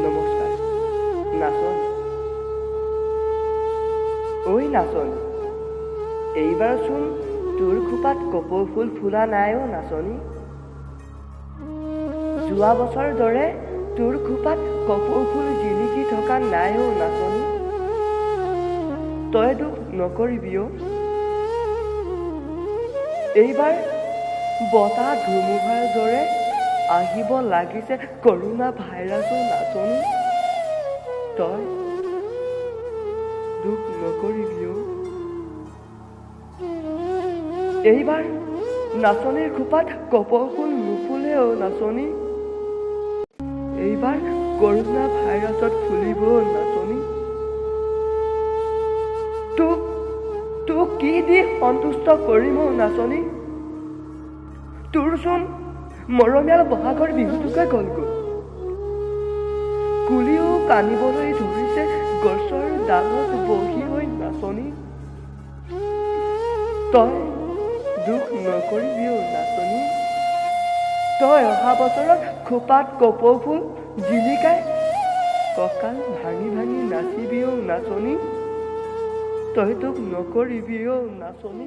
নমস্কাৰ নাচন ঐ নাচন এইবাৰচোন তোৰ খোপাত কপৌ ফুল ফুলা নাই অ' নাচনী যোৱা বছৰ দৰে তোৰ খোপাত কপৌ ফুল জিলিকি থকা নাই অ' নাচনী তই দুখ নকৰিবি অ' এইবাৰ বতাহ ধুমুহাৰ দৰে আহিব লাগিছে কৰোনা ভাইৰাছৰ নাচনী তই দুখ নকৰিবি অ' এইবাৰ নাচনীৰ খোপাত কপৌ ফুল নুফুলে অ' নাচনী এইবাৰ কৰোনা ভাইৰাছত ফুলিব নাচনী তোক কি দি সন্তুষ্ট কৰিম অ' নাচনী তোৰচোন মৰমীয়াল বহাগৰ বিহুটোকে গ'লগৈ কুলিও কান্দিবলৈ ধৰিছে গছৰ ডালত বহি হৈ নাচনী তই দুখ নকৰিবি অ' নাচনী তই অহা বছৰত খোপাত কপৌ ফুল জিলিকাই কঁকাল ভাঙি ভাঙি নাচিবি অ' নাচনী তই দুখ নকৰিবি অ' নাচনী